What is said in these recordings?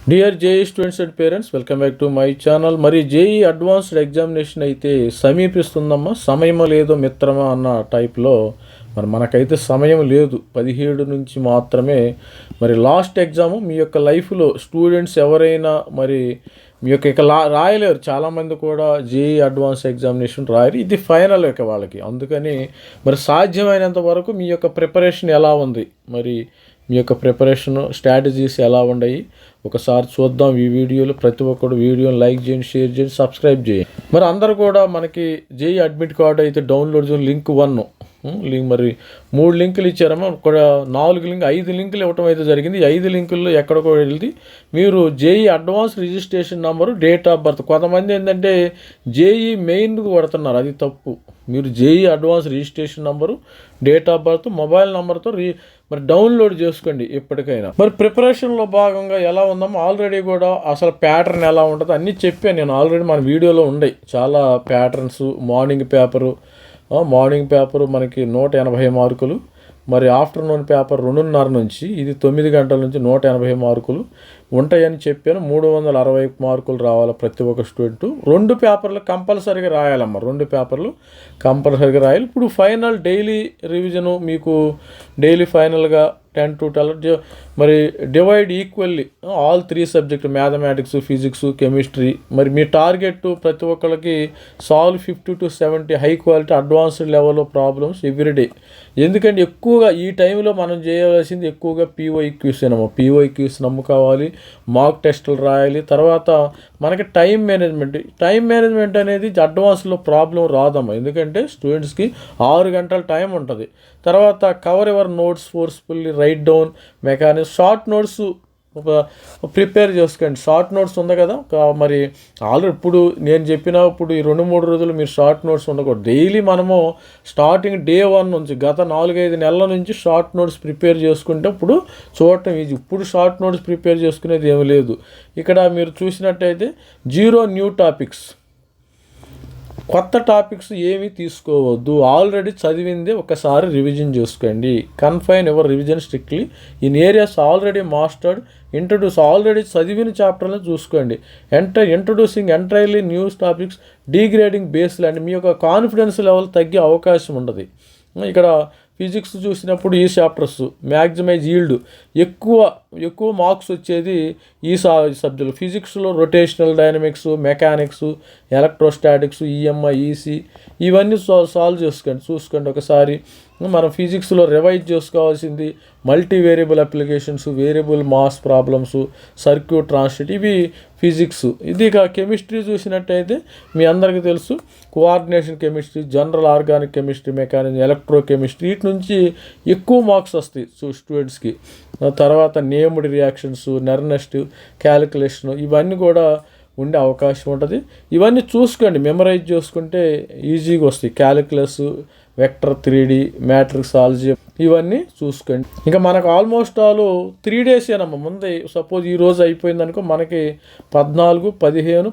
Dear JEE students and parents, welcome back to my channel. మరి JEE advanced examination అయితే సమీపిస్తుందమ్మా. సమయం లేదో మిత్రమా అన్న టైప్లో మనకైతే సమయం లేదు. 17 నుంచి మాత్రమే మరి లాస్ట్ ఎగ్జాము. మీ యొక్క లైఫ్లో స్టూడెంట్స్ ఎవరైనా మరి మీ యొక్క ఇక రాయలేరు. చాలామంది కూడా జేఈ అడ్వాన్స్ ఎగ్జామినేషన్ రాయరు. ఇది ఫైనల్ ఇక వాళ్ళకి. అందుకని మరి సాధ్యమైనంత వరకు మీ యొక్క ప్రిపరేషన్ ఎలా ఉంది, మరి మీ యొక్క ప్రిపరేషన్ స్ట్రాటజీస్ ఎలా ఉన్నాయి ఒకసారి చూద్దాం ఈ వీడియోలో. ప్రతి ఒక్కరు వీడియోని లైక్ చేయండి, షేర్ చేయండి, సబ్స్క్రైబ్ చేయండి. మరి అందరూ కూడా మనకి జేఈ అడ్మిట్ కార్డు అయితే డౌన్లోడ్ చేయండి. లింక్ 1 మరి 3 లింకులు ఇచ్చారమ్మా. ఒక 5 లింకులు ఇవ్వటం అయితే జరిగింది. 5 లింకుల్లో ఎక్కడికో వెళ్ళి మీరు JEE advance registration number, date of birth. కొంతమంది ఏంటంటే జేఈ మెయిన్కు కొడుతున్నారు, అది తప్పు. మీరు JEE advance registration number, date of birth, mobile నెంబర్తో మరి డౌన్లోడ్ చేసుకోండి ఎప్పటికైనా. మరి ప్రిపరేషన్లో భాగంగా ఎలా ఉందామో ఆల్రెడీ కూడా అసలు ప్యాటర్న్ ఎలా ఉంటుందో అన్నీ చెప్పాను నేను ఆల్రెడీ. మన వీడియోలో ఉన్నాయి చాలా ప్యాటర్న్స్. మార్నింగ్ పేపరు మనకి 180 మార్కులు. మరి ఆఫ్టర్నూన్ పేపర్ 2:30 నుంచి ఇది 9 గంటల నుంచి 180 మార్కులు ఉంటాయని చెప్పాను. 360 మార్కులు రావాలి ప్రతి ఒక్క స్టూడెంట్. 2 పేపర్లు కంపల్సరీగా రాయాలమ్మా. 2 పేపర్లు కంపల్సరీగా రాయాలి. ఇప్పుడు ఫైనల్ డైలీ రివిజను మీకు డైలీ ఫైనల్గా 10 to 12 మరి divide equally all 3 subject, mathematics, physics, chemistry. మరి మీ టార్గెట్ ప్రతి ఒక్కరికి solve 50 to 70 high quality advanced level problems everyday. ఎందుకంటే ఎక్కువగా ఈ టైంలో మనం చేయవలసింది ఎక్కువగా పీఓఈక్యూస్ ఏనమ్మా. పీఓఈక్యూస్ నమ్ముకోవాలి, మాక్ టెస్టులు రాయాలి. తర్వాత మనకి టైం మేనేజ్మెంట్ అనేది అడ్వాన్స్లో ప్రాబ్లం రాదమ్మా. ఎందుకంటే స్టూడెంట్స్కి 6 గంటల టైం ఉంటుంది. తర్వాత cover your notes forcefully, right down mechanics. Short notes prepare చేసుకోండి. షార్ట్ నోట్స్ ఉంది కదా, మరి ఆల్రెడీ ఇప్పుడు నేను ఇప్పుడు ఈ 2-3 రోజులు మీరు షార్ట్ నోట్స్ ఉండకూడదు. డైలీ మనము స్టార్టింగ్ డే 1 నుంచి గత 4-5 నెలల నుంచి షార్ట్ నోట్స్ ప్రిపేర్ చేసుకుంటే ఇప్పుడు చూడటం ఈజీ. ఇప్పుడు షార్ట్ నోట్స్ ప్రిపేర్ చేసుకునేది ఏమీ లేదు. ఇక్కడ మీరు చూసినట్టయితే 0 న్యూ టాపిక్స్, కొత్త టాపిక్స్ ఏమీ తీసుకోవద్దు. ఆల్రెడీ చదివిందే ఒకసారి రివిజన్ చేసుకోండి. Confine your revision strictly in areas already mastered. Already చదివిన చాప్టర్లను చూసుకోండి. Introducing entirely new topics, degrading బేస్లు. అంటే మీ యొక్క కాన్ఫిడెన్స్ లెవెల్ తగ్గే అవకాశం ఉండదు. ఇక్కడ ఫిజిక్స్ చూసినప్పుడు ఈ చాప్టర్స్ మ్యాక్సిమైజ్ ఈల్డ్, ఎక్కువ మార్క్స్ వచ్చేది ఈ సబ్జెక్టులు. ఫిజిక్స్లో rotational dynamics, mechanics, electrostatics, EMI, EC ఇవన్నీ సాల్వ్ చూసుకోండి ఒకసారి. మనం ఫిజిక్స్లో రివైజ్ చేసుకోవాల్సింది multi variable applications, variable mass problems, circuit transit, ఇవి ఫిజిక్స్. ఇది ఇక కెమిస్ట్రీ చూసినట్టయితే మీ అందరికీ తెలుసు coordination chemistry, general organic chemistry, mechanism, electrochemistry. వీటి నుంచి ఎక్కువ మార్క్స్ వస్తాయి స్టూడెంట్స్కి. తర్వాత నేమ్డ్ రియాక్షన్స్, నెర్నెస్ట్, క్యాలిక్యులేషన్ ఇవన్నీ కూడా ఉండే అవకాశం ఉంటుంది. ఇవన్నీ చూసుకోండి, మెమరైజ్ చేసుకుంటే ఈజీగా వస్తాయి. క్యాలిక్యులస్, వెక్టర్ 3D, మ్యాట్రిక్స్ ఆల్జీ ఇవన్నీ చూసుకోండి. ఇంకా మనకు ఆల్మోస్ట్ 3 days ఏనమ్మా. ముందే సపోజ్ ఈరోజు అయిపోయిందనుకో మనకి 14, 15,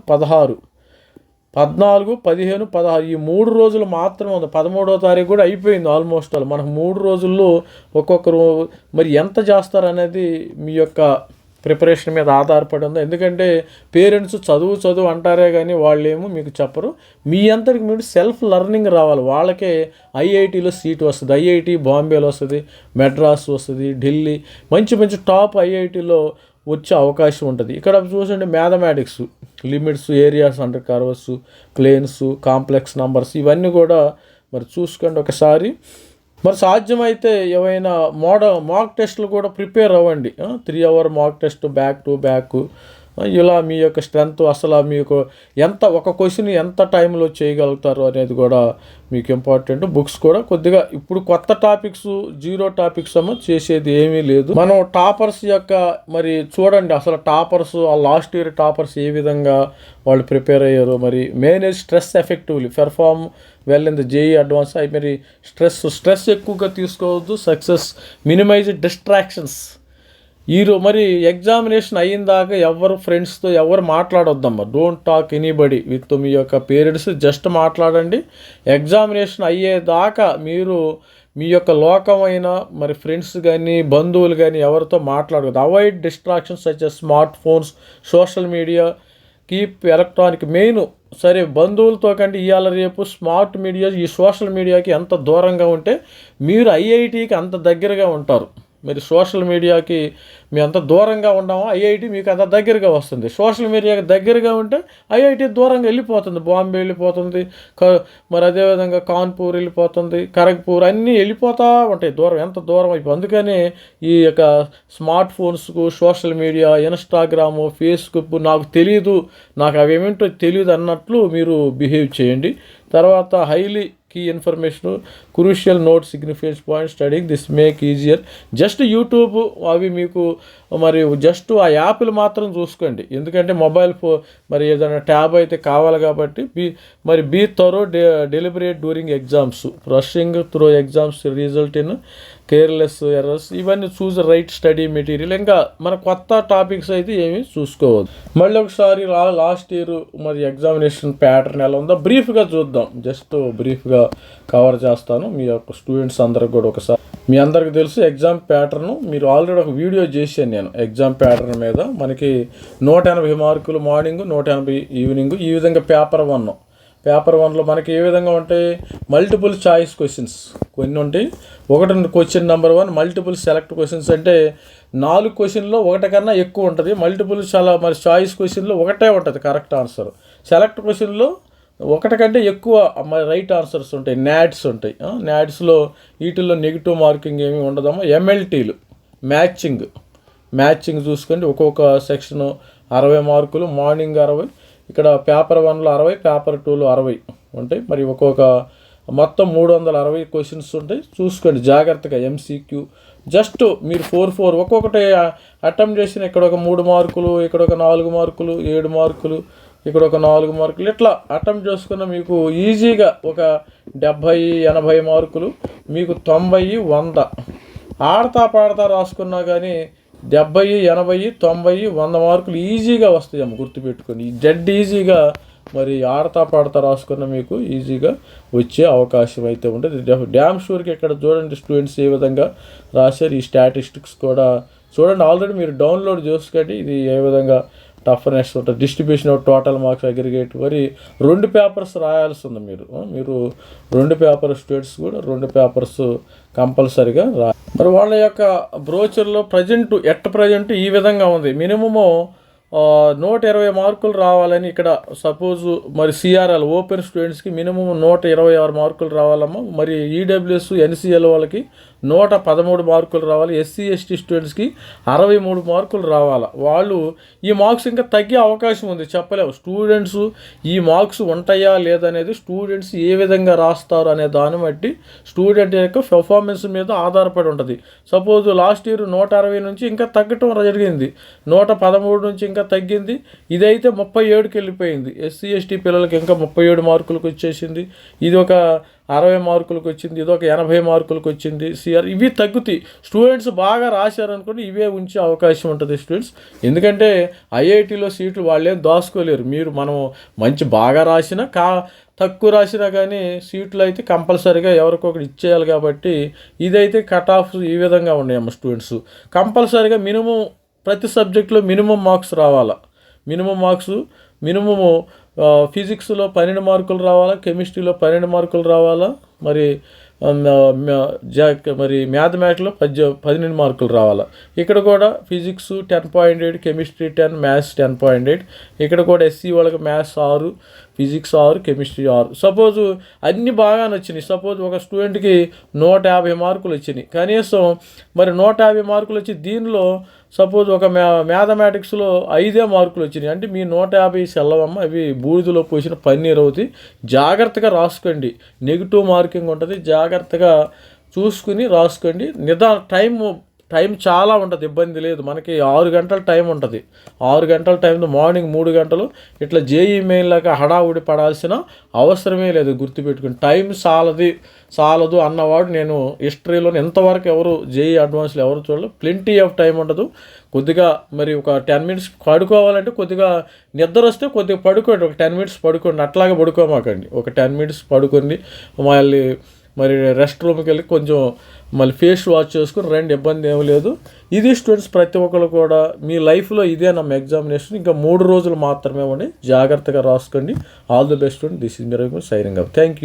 16 ఈ 3 రోజులు మాత్రమే ఉంది. 13వ తారీఖు కూడా అయిపోయింది ఆల్మోస్ట్. మనకు 3 రోజుల్లో ఒక్కొక్కరు మరి ఎంత చేస్తారనేది మీ యొక్క ప్రిపరేషన్ మీద ఆధారపడి ఉంది. ఎందుకంటే పేరెంట్స్ చదువు అంటారే కానీ వాళ్ళేమో మీకు చెప్పరు. మీ అంతటికి మీరు సెల్ఫ్ లెర్నింగ్ రావాలి. వాళ్ళకే ఐఐటీలో సీట్ వస్తుంది. ఐఐటి బాంబేలో వస్తుంది, మెడ్రాస్ వస్తుంది, ఢిల్లీ, మంచి టాప్ ఐఐటీలో వచ్చే అవకాశం ఉంటుంది. ఇక్కడ చూసండి mathematics, limits, areas under curves, planes, complex numbers ఇవన్నీ కూడా మరి చూసుకోండి ఒకసారి. మరి సాధ్యమైతే ఏవైనా మాక్ టెస్టులు కూడా ప్రిపేర్ అవ్వండి. 3 hour mock test back to back. ఇలా మీ యొక్క స్ట్రెంత్, అసలు మీకు ఒక క్వశ్చన్ ఎంత టైంలో చేయగలుగుతారు అనేది కూడా మీకు ఇంపార్టెంట్. బుక్స్ కూడా కొద్దిగా ఇప్పుడు కొత్త టాపిక్స్, 0 టాపిక్స్ చేసేది ఏమీ లేదు. మనం టాపర్స్ యొక్క మరి చూడండి, అసలు టాపర్స్ లాస్ట్ ఇయర్ టాపర్స్ ఏ విధంగా వాళ్ళు ప్రిపేర్ అయ్యారు. మరి manage stress effectively, perform well in the JEE advance. మరి స్ట్రెస్ ఎక్కువగా తీసుకోవద్దు. Success, minimise distractions. మరి ఎగ్జామినేషన్ అయిన దాకా ఎవరు ఫ్రెండ్స్తో ఎవరు మాట్లాడొద్దమ్మా. డోంట్ టాక్ ఎనీబడి విత్ మీ యొక్క పేరెంట్స్. జస్ట్ మాట్లాడండి. ఎగ్జామినేషన్ అయ్యేదాకా మీరు మీ యొక్క లోకమైన మరి ఫ్రెండ్స్ కానీ బంధువులు కానీ ఎవరితో మాట్లాడకూడదు. Avoid distractions such as smart phones, social media, keep electronic. Main సరే బంధువులతో కంటే ఇవాళ రేపు స్మార్ట్ మీడియా ఈ సోషల్ మీడియాకి ఎంత దూరంగా ఉంటే మీరు ఐఐటికి అంత దగ్గరగా ఉంటారు. మరి సోషల్ మీడియాకి మేము అంత దూరంగా ఉన్నామో ఐఐటి మీకు అంత దగ్గరగా వస్తుంది. సోషల్ మీడియాకి దగ్గరగా ఉంటే ఐఐటి దూరంగా వెళ్ళిపోతుంది. బాంబే వెళ్ళిపోతుంది, మరి అదేవిధంగా కాన్పూర్ వెళ్ళిపోతుంది, ఖరగ్పూర్ అన్నీ వెళ్ళిపోతూ ఉంటాయి దూరం, ఎంత దూరం అయిపోయి. అందుకని ఈ యొక్క స్మార్ట్ ఫోన్స్కు, సోషల్ మీడియా, ఇన్స్టాగ్రాము, ఫేస్బుక్ నాకు తెలియదు, నాకు అవేమిటో తెలియదు అన్నట్లు మీరు బిహేవ్ చేయండి. తర్వాత highly key information, crucial note, significance point studying this make easier. Just YouTube అవి మీకు మరి జస్ట్ ఆ యాప్లు మాత్రం చూసుకోండి. ఎందుకంటే మొబైల్ మరి ఏదైనా ట్యాబ్ అయితే కావాలి కాబట్టి be thorough deliberate during exams, rushing through exams result in careless errors. ఇవన్నీ చూసి రైట్ స్టడీ మెటీరియల్. ఇంకా మన కొత్త టాపిక్స్ అయితే ఏమీ చూసుకోవద్దు. మళ్ళీ ఒకసారి లాస్ట్ ఇయర్ మరి ఎగ్జామినేషన్ ప్యాటర్న్ ఎలా ఉందో బ్రీఫ్గా చూద్దాం. జస్ట్ బ్రీఫ్గా కవర్ చేస్తాను మీ యొక్క స్టూడెంట్స్ అందరికి కూడా. ఒకసారి మీ అందరికి తెలుసు ఎగ్జామ్ ప్యాటర్ను, మీరు ఆల్రెడీ ఒక వీడియో చేశాను నేను ఎగ్జామ్ ప్యాటర్న్ మీద. మనకి 180 మార్కులు మార్నింగ్, 180 ఈవినింగ్. ఈ విధంగా పేపర్ 1లో మనకి ఏ విధంగా ఉంటాయి, మల్టిపుల్ చాయిస్ క్వశ్చన్స్ కొన్ని ఉంటాయి. Question number 1 multiple select questions అంటే 4 క్వశ్చన్లో ఒకటి కన్నా ఎక్కువ ఉంటుంది. మల్టిపుల్ చాలా మరి చాయిస్ క్వశ్చన్లో ఒకటే ఉంటుంది కరెక్ట్ ఆన్సర్. సెలెక్ట్ క్వశ్చన్లో ఒకటి కంటే ఎక్కువ మరి రైట్ ఆన్సర్స్ ఉంటాయి. నాడ్స్ ఉంటాయి. నాడ్స్లో వీటిల్లో నెగిటివ్ మార్కింగ్ ఏమి ఉండదమ్మా. ఎంఎల్టీలు మ్యాచింగ్ చూసుకోండి. ఒక్కొక్క సెక్షను 60 మార్కులు, మార్నింగ్ 60, ఇక్కడ పేపర్ 1లో 60, పేపర్ 2లో 60 ఉంటాయి. మరి ఒక్కొక్క మొత్తం 360 క్వశ్చన్స్ ఉంటాయి. చూసుకోండి జాగ్రత్తగా. ఎంసీక్యూ జస్ట్ మీరు 4 ఒక్కొక్కటి అటెంప్ట్ చేసిన ఇక్కడ ఒక 3 మార్కులు, ఇక్కడ ఒక 4 మార్కులు, 7 మార్కులు, ఇక్కడ ఒక 4 మార్కులు, ఇట్లా అటెంప్ట్ చేసుకున్న మీకు ఈజీగా ఒక 70-80 మార్కులు, మీకు 90-100 ఆడతా పాడతా రాసుకున్నా కానీ 70, 80, 90, 100 మార్కులు ఈజీగా వస్తాయమ్మ, గుర్తుపెట్టుకొని. డెడ్ ఈజీగా మరి ఆడతా పాడతా రాసుకున్న మీకు ఈజీగా వచ్చే అవకాశం అయితే ఉంటుంది. డ్యామ్ షూర్కి ఇక్కడ చూడండి స్టూడెంట్స్ ఏ విధంగా రాశారు. ఈ స్టాటిస్టిక్స్ కూడా చూడండి, ఆల్రెడీ మీరు డౌన్లోడ్ చేసుకోండి. ఇది ఏ విధంగా టఫ్నెస్ ఉంటుంది, distribution of total marks, aggregate. మరి 2 పేపర్స్ రాయాల్సి ఉంది. మీరు 2 పేపర్ స్టూడెంట్స్ కూడా 2 పేపర్స్ కంపల్సరీగా మరి వాళ్ళ యొక్క బ్రోచర్లో ప్రజెంట్ ఈ విధంగా ఉంది. మినిమము 120 మార్కులు రావాలని ఇక్కడ సపోజు మరి సిఆర్ఎల్ ఓపెన్ స్టూడెంట్స్కి మినిమం 126 మార్కులు రావాలమ్మా. మరి ఈడబ్ల్యూఎస్, ఎన్సీఎల్ వాళ్ళకి 113 మార్కులు రావాలి. ఎస్సీ ఎస్టీ స్టూడెంట్స్కి 63 మార్కులు రావాలి. వాళ్ళు ఈ మార్క్స్ ఇంకా తగ్గే అవకాశం ఉంది, చెప్పలేము. స్టూడెంట్స్ ఈ మార్క్స్ ఉంటాయా లేదనేది స్టూడెంట్స్ ఏ విధంగా రాస్తారు అనే దాన్ని బట్టి స్టూడెంట్ యొక్క పెర్ఫార్మెన్స్ మీద ఆధారపడి ఉంటుంది. సపోజ్ లాస్ట్ ఇయర్ 160 నుంచి ఇంకా తగ్గటం జరిగింది, 113 నుంచి ఇంకా తగ్గింది. ఇదైతే 37కి వెళ్ళిపోయింది. ఎస్సీ ఎస్టీ పిల్లలకి ఇంకా 37 మార్కులకు వచ్చేసింది. ఇది ఒక 60 మార్కులకు వచ్చింది, ఇది ఒక 80 మార్కులకు వచ్చింది. సిఆర్ ఇవి తగ్గుతాయి. స్టూడెంట్స్ బాగా రాశారనుకోండి ఇవే ఉంచే అవకాశం ఉంటుంది స్టూడెంట్స్. ఎందుకంటే ఐఐటీలో సీట్లు వాళ్ళేం దాచుకోలేరు. మనం మంచి బాగా రాసినా తక్కువ రాసినా కానీ సీట్లు అయితే కంపల్సరీగా ఎవరికొకటి ఇచ్చేయాలి. కాబట్టి ఇదైతే కట్ ఆఫ్ ఈ విధంగా ఉన్నాయమ్మ. స్టూడెంట్స్ కంపల్సరీగా మినిమం ప్రతి సబ్జెక్టులో మినిమం మార్క్స్ రావాలా. మినిమము ఫిజిక్స్లో 12 మార్కులు రావాలా, కెమిస్ట్రీలో 12 మార్కులు రావాలా, మరి మ్యాథమెటిక్స్లో 18 మార్కులు రావాలా. ఇక్కడ కూడా ఫిజిక్స్ 10.8, కెమిస్ట్రీ 10, మ్యాథ్స్ 10.8. ఇక్కడ కూడా ఎస్సీ వాళ్ళకి మ్యాథ్స్ 6, ఫిజిక్స్ 6, కెమిస్ట్రీ 6. సపోజు అన్నీ బాగానే వచ్చినాయి. సపోజ్ ఒక స్టూడెంట్కి 150 మార్కులు వచ్చినాయి. కనీసం మరి 150 మార్కులు వచ్చి దీనిలో సపోజ్ ఒక మ్యాథమెటిక్స్లో 5 మార్కులు వచ్చినాయి అంటే మీ 150 సెల్లవమ్మ, అవి బూడిదలో పోసిన పన్నీరు అవుతాయి. జాగ్రత్తగా రాసుకోండి. నెగిటివ్ మార్కింగ్ ఉంటుంది, జాగ్రత్తగా చూసుకుని రాసుకోండి. టైం చాలా ఉంటుంది, ఇబ్బంది లేదు. మనకి 6 గంటల టైం ఉంటుంది. 6 గంటల టైంలో మార్నింగ్ 3 గంటలు ఇట్లా జేఈ మెయిన్ లాగా హడావుడి పడాల్సిన అవసరమే లేదు. గుర్తుపెట్టుకుని టైం చాలదు అన్నవాడు నేను హిస్టరీలో ఇంతవరకు ఎవరు జేఈ అడ్వాన్స్లో ఎవరు చూడలేదు. ప్లెంటీ ఆఫ్ టైం ఉండదు. కొద్దిగా మరి ఒక 10 మినిట్స్ పడుకోవాలంటే కొద్దిగా నిద్ర వస్తే కొద్దిగా పడుకోండి, ఒక 10 మినిట్స్ పడుకోండి. అట్లాగే పడుకోమాకండి. ఒక 10 మినిట్స్ పడుకొని మళ్ళీ మరి రెస్ట్ రూమ్కి వెళ్ళి కొంచెం మళ్ళీ ఫేస్ వాష్ చేసుకుని రండి, ఇబ్బంది ఏమీ లేదు. ఇది స్టూడెంట్స్ ప్రతి ఒక్కరు కూడా మీ లైఫ్లో ఇదే నమ్మ ఎగ్జామినేషన్, ఇంకా 3 రోజులు మాత్రమే ఉండి జాగ్రత్తగా రాసుకోండి. All the best student. This is me signing up. Thank you.